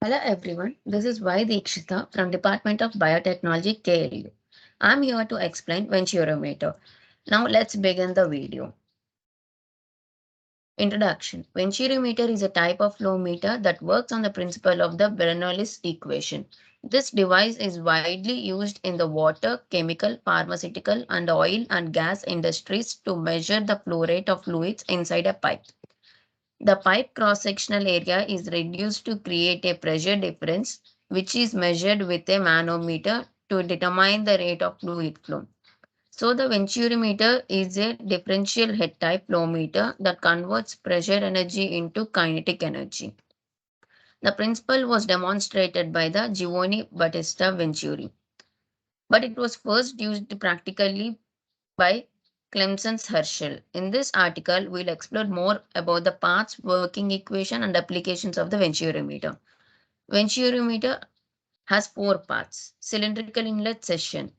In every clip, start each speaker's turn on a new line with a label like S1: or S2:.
S1: Hello everyone, this is Y.Deekshita from Department of Biotechnology KLU. I'm here to explain Venturimeter. Now let's begin the video. Introduction. Venturimeter is a type of flow meter that works on the principle of the Bernoulli's equation. This device is widely used in the water, chemical, pharmaceutical, and oil and gas industries to measure the flow rate of fluids inside a pipe. The pipe cross-sectional area is reduced to create a pressure difference, which is measured with a manometer to determine the rate of fluid flow. So the Venturimeter is a differential head type flow meter that converts pressure energy into kinetic energy. The principle was demonstrated by the Giovanni Battista Venturi, but it was first used practically by Clemson Herschel. In this article, we'll explore more about the parts, working equation, and applications of the Venturimeter. Venturimeter has four parts: cylindrical inlet section,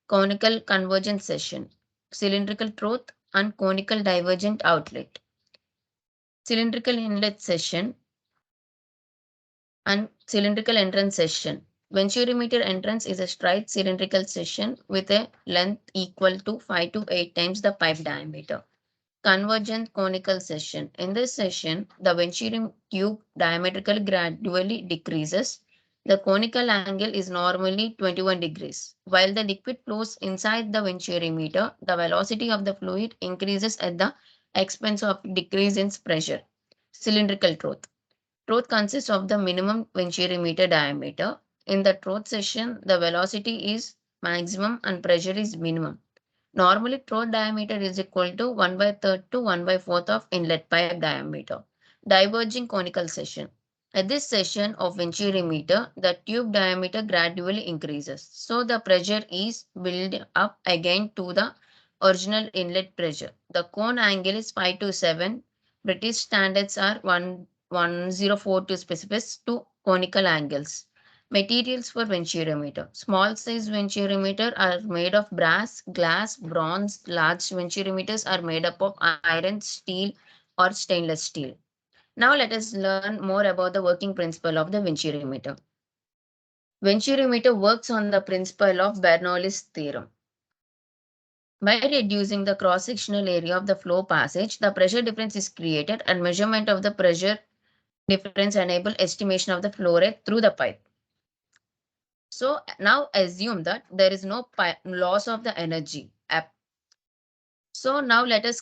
S1: conical convergence section, cylindrical trough, and conical divergent outlet. Cylindrical inlet section and cylindrical entrance section. Venturimeter entrance is a straight cylindrical section with a length equal to 5 to 8 times the pipe diameter. Convergent conical section. In this section, the Venturi tube diametrically gradually decreases. The conical angle is normally 21 degrees. While the liquid flows inside the Venturimeter, the velocity of the fluid increases at the expense of decrease in pressure. Cylindrical trough. Trough consists of the minimum Venturimeter diameter. In the trough section, the velocity is maximum and pressure is minimum. Normally, trough diameter is equal to 1 by third to 1 by fourth of inlet pipe diameter. Diverging conical section. At this section of Venturimeter, the tube diameter gradually increases. So the pressure is built up again to the original inlet pressure. The cone angle is 5 to 7. British standards are 1042 to specify two conical angles. Materials for Venturimeter. Small size Venturimeter are made of brass, glass, bronze. Large Venturimeters are made up of iron, steel, or stainless steel. Now let us learn more about the working principle of the Venturimeter. Venturimeter works on the principle of Bernoulli's theorem. By reducing the cross-sectional area of the flow passage, the pressure difference is created and measurement of the pressure difference enable estimation of the flow rate through the pipe. So now assume that there is no loss of the energy. So now let us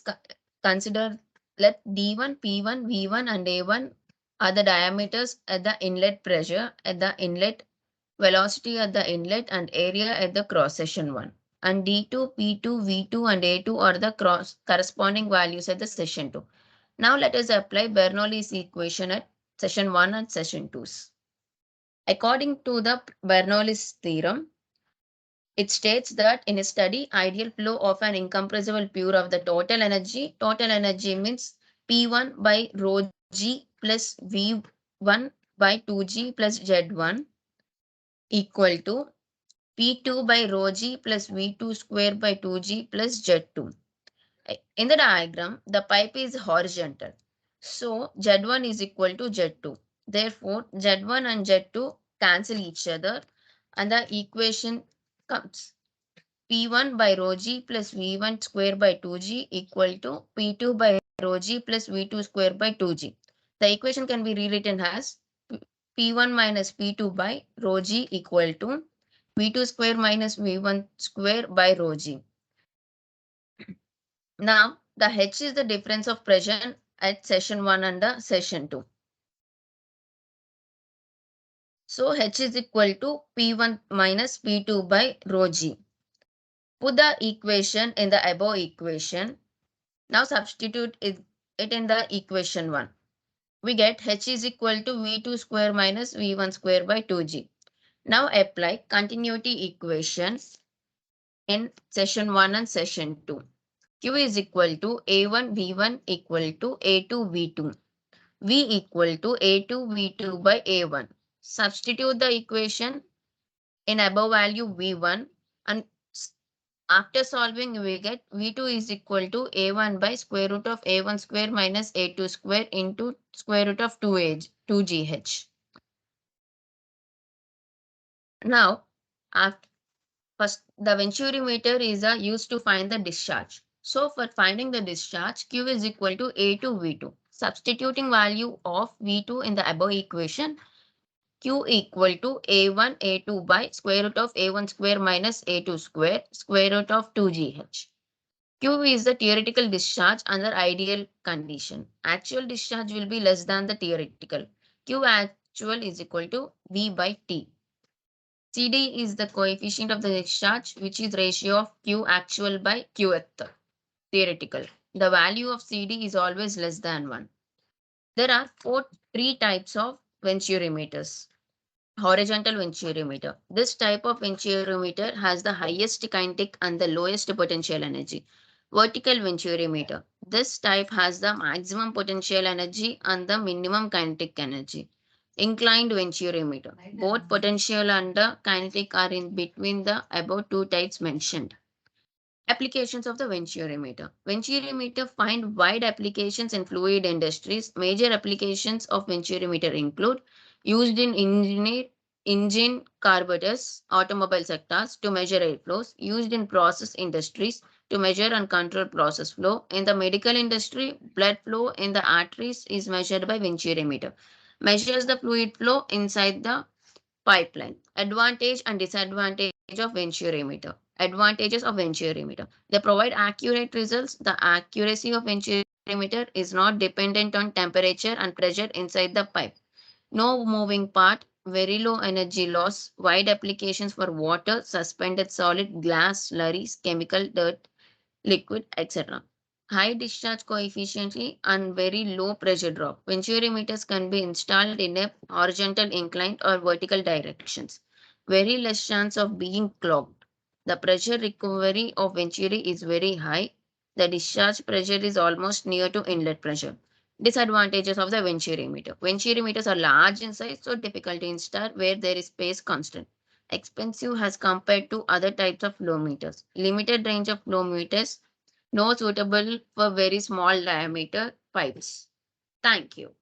S1: consider, let D1, P1, V1 and A1 are the diameters at the inlet pressure, at the inlet velocity at the inlet and area at the cross section 1. And D2, P2, V2 and A2 are the corresponding values at the section 2. Now let us apply Bernoulli's equation at session 1 and session 2. According to the Bernoulli's theorem, it states that in a steady ideal flow of an incompressible pure of the total energy means P1 by rho g plus V1 by 2g plus Z1 equal to P2 by rho g plus V2 square by 2g plus Z2. In the diagram, the pipe is horizontal. So Z1 is equal to Z2. Therefore, Z1 and Z2 cancel each other and the equation comes P1 by rho g plus V1 square by 2g equal to P2 by rho g plus V2 square by 2g. The equation can be rewritten as P1 minus P2 by rho g equal to V2 square minus V1 square by rho g. Now, the H is the difference of pressure at session 1 and the session 2. So, H is equal to P1 minus P2 by rho g. Put the equation in the above equation. Now, substitute it in the equation 1. We get H is equal to V2 square minus V1 square by 2g. Now, apply continuity equations in session 1 and session 2. Q is equal to A1 V1 equal to A2 V2. V equal to A2 V2 by A1. Substitute the equation in above value V1 and after solving we get V2 is equal to A1 by square root of A1 square minus A2 square into square root of 2GH. Now, after first, the Venturimeter is used to find the discharge. So for finding the discharge, Q is equal to A to V2. Substituting value of V2 in the above equation, Q equal to A1 A2 by square root of A1 square minus A2 square root of 2GH. Q is the theoretical discharge under ideal condition. Actual discharge will be less than the theoretical. Q actual is equal to V by T. CD is the coefficient of the discharge, which is ratio of Q actual by Qth theoretical. The value of CD is always less than 1. There are three types of venturimeters. Horizontal venturimeter. This type of venturimeter has the highest kinetic and the lowest potential energy. Vertical venturimeter. This type has the maximum potential energy and the minimum kinetic energy. Inclined venturimeter. Both potential and the kinetic are in between the above two types mentioned. Applications of the Venturimeter. Venturimeter find wide applications in fluid industries. Major applications of Venturimeter include used in engine carburetors, automobile sectors to measure airflows, used in process industries to measure and control process flow. In the medical industry, blood flow in the arteries is measured by Venturimeter. Measures the fluid flow inside the pipeline. Advantage and disadvantage of Venturimeter. Advantages of Venturimeter. They provide accurate results. The accuracy of Venturimeter is not dependent on temperature and pressure inside the pipe. No moving part, very low energy loss, wide applications for water, suspended solid, glass, slurries, chemical, dirt, liquid, etc. High discharge coefficient and very low pressure drop. Venturimeters can be installed in a horizontal inclined or vertical directions. Very less chance of being clogged. The pressure recovery of Venturi is very high. The discharge pressure is almost near to inlet pressure. Disadvantages of the Venturimeter. Venturimeters are large in size, so difficult to install where there is space constant. Expensive as compared to other types of flow meters. Limited range of flow meters, no suitable for very small diameter pipes. Thank you.